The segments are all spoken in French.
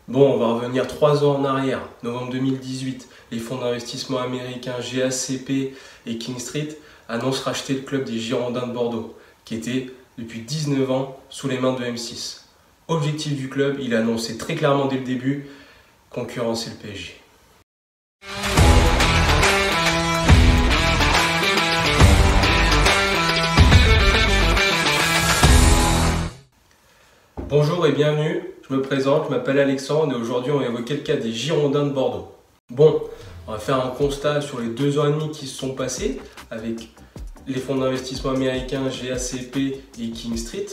Bon, on va revenir 3 ans en arrière, novembre 2018, les fonds d'investissement américains GACP et King Street annoncent racheter le club des Girondins de Bordeaux, qui était depuis 19 ans sous les mains de M6. Objectif du club, il a annoncé très clairement dès le début, concurrencer le PSG. Bonjour et bienvenue, je me présente, je m'appelle Alexandre et aujourd'hui on va évoquer le cas des Girondins de Bordeaux. Bon, on va faire un constat sur les 2 ans et demi qui se sont passés avec les fonds d'investissement américains GACP et King Street.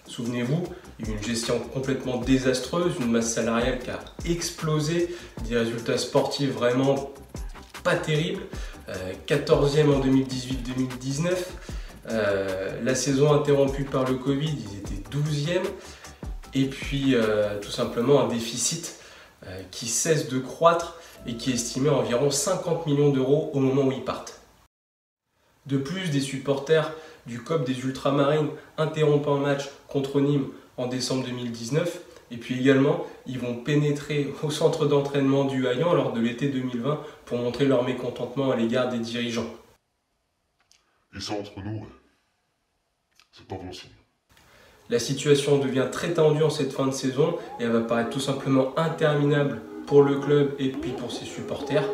Souvenez-vous, il y a eu une gestion complètement désastreuse, une masse salariale qui a explosé, des résultats sportifs vraiment pas terribles, 14e en 2018-2019, la saison interrompue par le Covid, ils étaient 12e. Et puis tout simplement un déficit qui cesse de croître et qui est estimé à environ 50 millions d'euros au moment où ils partent. De plus, des supporters du COP des Ultramarines interrompent un match contre Nîmes en décembre 2019 et puis également ils vont pénétrer au centre d'entraînement du Haillan lors de l'été 2020 pour montrer leur mécontentement à l'égard des dirigeants. Et ça entre nous, c'est pas bon signe. La situation devient très tendue en cette fin de saison et elle va paraître tout simplement interminable pour le club et puis pour ses supporters.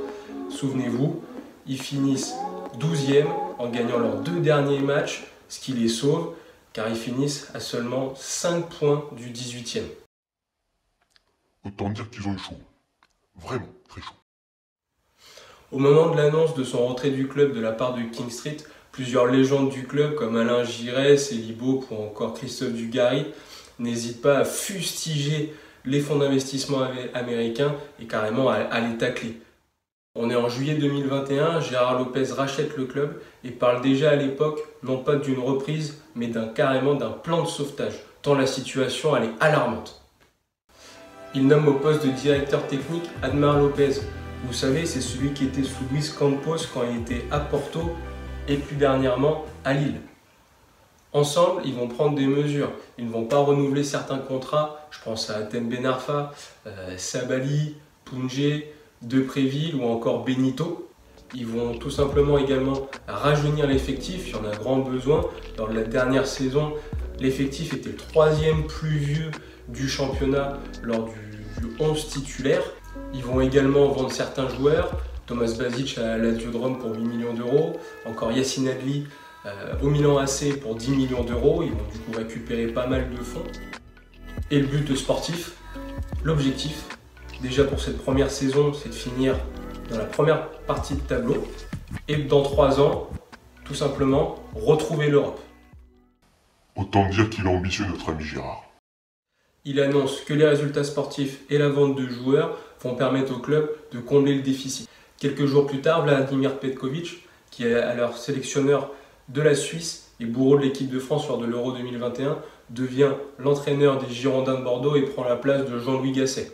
Souvenez-vous, ils finissent 12e en gagnant leurs 2 derniers matchs, ce qui les sauve car ils finissent à seulement 5 points du 18e. Autant dire qu'ils ont eu chaud. Vraiment très chaud. Au moment de l'annonce de son retrait du club de la part de King Street, plusieurs légendes du club comme Alain Giresse, Elibo ou encore Christophe Dugarry n'hésitent pas à fustiger les fonds d'investissement américains et carrément à les tacler. On est en juillet 2021, Gérard Lopez rachète le club et parle déjà à l'époque non pas d'une reprise mais carrément d'un plan de sauvetage, tant la situation elle est alarmante. Il nomme au poste de directeur technique Admar Lopez. Vous savez, c'est celui qui était sous Luis Campos quand il était à Porto et plus dernièrement à Lille. Ensemble, ils vont prendre des mesures. Ils ne vont pas renouveler certains contrats. Je pense à Atem Ben Arfa, Sabali, Poungé, Depréville ou encore Benito. Ils vont tout simplement également rajeunir l'effectif. Il y en a grand besoin. Lors de la dernière saison, l'effectif était le 3e plus vieux du championnat lors du 11 titulaire. Ils vont également vendre certains joueurs. Thomas Basic à Lazio de Rome pour 8 millions d'euros, encore Yacine Adli au Milan AC pour 10 millions d'euros, ils vont du coup récupérer pas mal de fonds. Et le but sportif, l'objectif, déjà pour cette première saison, c'est de finir dans la première partie de tableau et dans 3 ans, tout simplement, retrouver l'Europe. Autant dire qu'il est ambitieux notre ami Gérard. Il annonce que les résultats sportifs et la vente de joueurs vont permettre au club de combler le déficit. Quelques jours plus tard, Vladimir Petkovic, qui est alors sélectionneur de la Suisse et bourreau de l'équipe de France lors de l'Euro 2021, devient l'entraîneur des Girondins de Bordeaux et prend la place de Jean-Louis Gasset.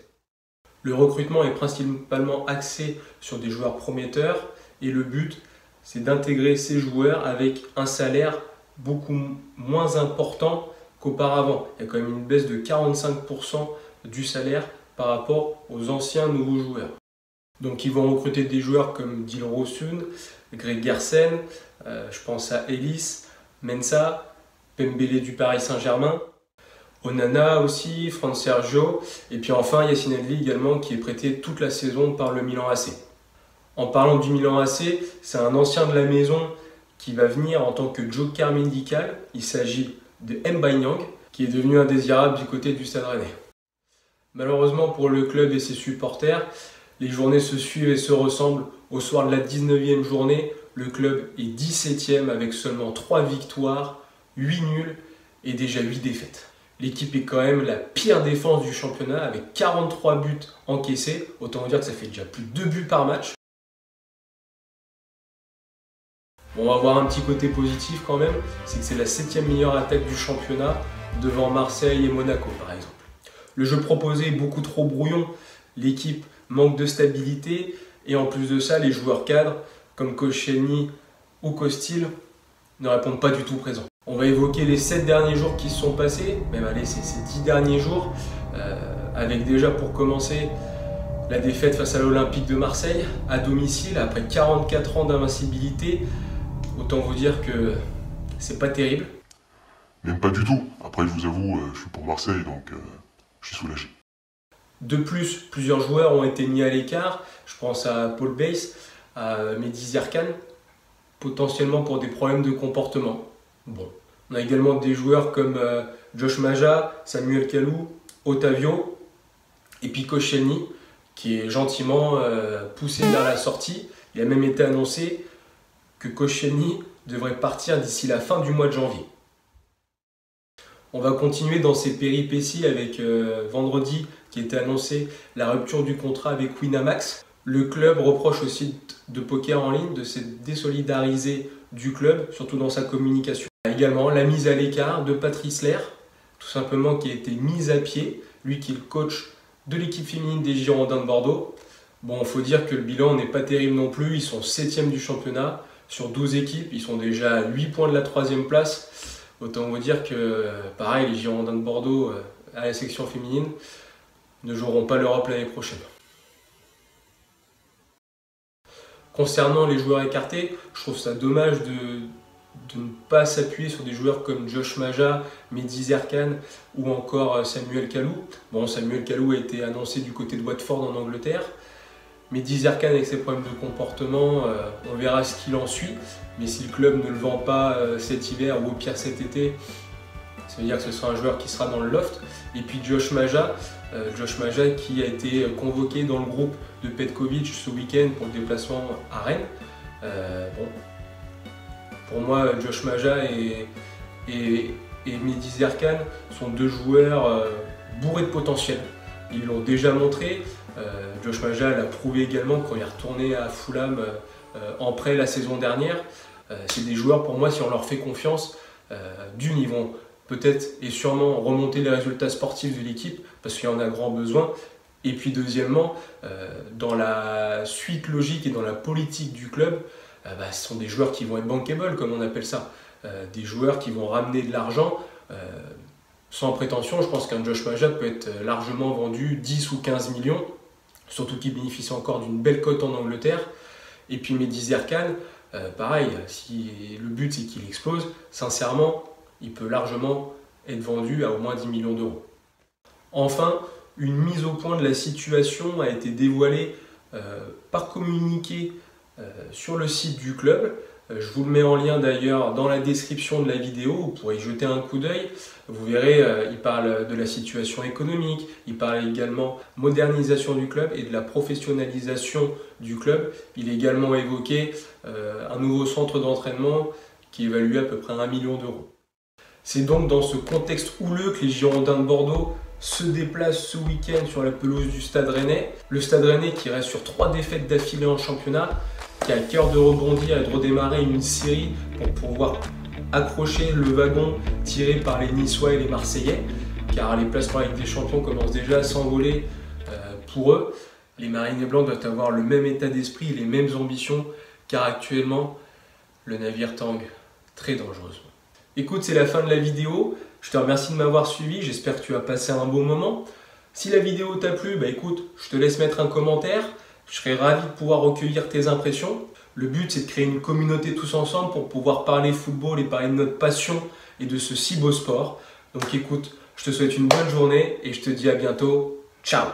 Le recrutement est principalement axé sur des joueurs prometteurs et le but, c'est d'intégrer ces joueurs avec un salaire beaucoup moins important qu'auparavant. Il y a quand même une baisse de 45% du salaire par rapport aux anciens nouveaux joueurs. Donc ils vont recruter des joueurs comme Dilrosun, Greg Gersen, je pense à Ellis, Mensah, Pembele du Paris Saint-Germain, Onana aussi, Fran Sergio, et puis enfin Yacine Adli également qui est prêté toute la saison par le Milan AC. En parlant du Milan AC, c'est un ancien de la maison qui va venir en tant que joker médical. Il s'agit de M'Baye Niang qui est devenu indésirable du côté du Stade Rennais. Malheureusement pour le club et ses supporters, les journées se suivent et se ressemblent. Au soir de la 19e journée, le club est 17e avec seulement 3 victoires, 8 nuls et déjà 8 défaites. L'équipe est quand même la pire défense du championnat avec 43 buts encaissés. Autant vous dire que ça fait déjà plus de 2 buts par match. Bon, on va voir un petit côté positif quand même, c'est que c'est la 7e meilleure attaque du championnat devant Marseille et Monaco par exemple. Le jeu proposé est beaucoup trop brouillon, l'équipe manque de stabilité et en plus de ça, les joueurs cadres comme Koscielny ou Costil ne répondent pas du tout présent. On va évoquer les 7 derniers jours qui se sont passés, même allez, ces 10 derniers jours. avec déjà pour commencer la défaite face à l'Olympique de Marseille à domicile après 44 ans d'invincibilité. Autant vous dire que c'est pas terrible. Même pas du tout. Après, je vous avoue, je suis pour Marseille, donc je suis soulagé. De plus, plusieurs joueurs ont été mis à l'écart. Je pense à Paul Bass, à Mehdi Zerkan, potentiellement pour des problèmes de comportement. Bon. On a également des joueurs comme Josh Maja, Samuel Kalou, Otavio et puis Koscielny, qui est gentiment poussé vers la sortie. Il a même été annoncé que Koscielny devrait partir d'ici la fin du mois de janvier. On va continuer dans ces péripéties avec vendredi qui était annoncé la rupture du contrat avec Winamax. Le club reproche au site de poker en ligne de s'être désolidarisé du club, surtout dans sa communication. Également la mise à l'écart de Patrice Lair, tout simplement qui a été mis à pied, lui qui est le coach de l'équipe féminine des Girondins de Bordeaux. Bon, il faut dire que le bilan n'est pas terrible non plus, ils sont 7e du championnat sur 12 équipes, ils sont déjà à 8 points de la 3e place. Autant vous dire que, pareil, les Girondins de Bordeaux, à la section féminine, ne joueront pas l'Europe l'année prochaine. Concernant les joueurs écartés, je trouve ça dommage de ne pas s'appuyer sur des joueurs comme Josh Maja, Mehdi Zerkan ou encore Samuel Kalou. Bon, Samuel Kalou a été annoncé du côté de Watford en Angleterre. Mehdi Zerkan avec ses problèmes de comportement, on verra ce qu'il en suit. Mais si le club ne le vend pas cet hiver ou au pire cet été, ça veut dire que ce sera un joueur qui sera dans le loft. Et puis Josh Maja qui a été convoqué dans le groupe de Petkovic ce week-end pour le déplacement à Rennes. Bon. Pour moi, Josh Maja et Mehdi Zerkan sont deux joueurs bourrés de potentiel. Ils l'ont déjà montré. Josh Maja l'a prouvé également quand il est retourné à Fulham en prêt la saison dernière. C'est des joueurs, pour moi, si on leur fait confiance, ils vont peut-être et sûrement remonter les résultats sportifs de l'équipe parce qu'il y en a grand besoin. Et puis deuxièmement, dans la suite logique et dans la politique du club, ce sont des joueurs qui vont être bankable, comme on appelle ça. Des joueurs qui vont ramener de l'argent. Sans prétention, je pense qu'un Josh Maja peut être largement vendu 10 ou 15 millions, surtout qu'il bénéficie encore d'une belle cote en Angleterre. Et puis Mehdi Zerkan, pareil, si le but c'est qu'il explose, sincèrement, il peut largement être vendu à au moins 10 millions d'euros. Enfin, une mise au point de la situation a été dévoilée par communiqué sur le site du club. Je vous le mets en lien d'ailleurs dans la description de la vidéo, vous pourrez y jeter un coup d'œil. Vous verrez, il parle de la situation économique, il parle également modernisation du club et de la professionnalisation du club. Il est également évoqué un nouveau centre d'entraînement qui est évalué à peu près à 1 million d'euros. C'est donc dans ce contexte houleux que les Girondins de Bordeaux se déplacent ce week-end sur la pelouse du Stade Rennais. Le Stade Rennais qui reste sur 3 défaites d'affilée en championnat, qui a à cœur de rebondir et de redémarrer une série pour pouvoir accrocher le wagon tiré par les Niçois et les Marseillais, car les places pour la Ligue des Champions commencent déjà à s'envoler pour eux. Les Marines Blancs doivent avoir le même état d'esprit, les mêmes ambitions, car actuellement, le navire tangue très dangereusement. Écoute, c'est la fin de la vidéo. Je te remercie de m'avoir suivi. J'espère que tu as passé un bon moment. Si la vidéo t'a plu, écoute, je te laisse mettre un commentaire. Je serai ravi de pouvoir recueillir tes impressions. Le but, c'est de créer une communauté tous ensemble pour pouvoir parler football et parler de notre passion et de ce si beau sport. Donc écoute, je te souhaite une bonne journée et je te dis à bientôt. Ciao!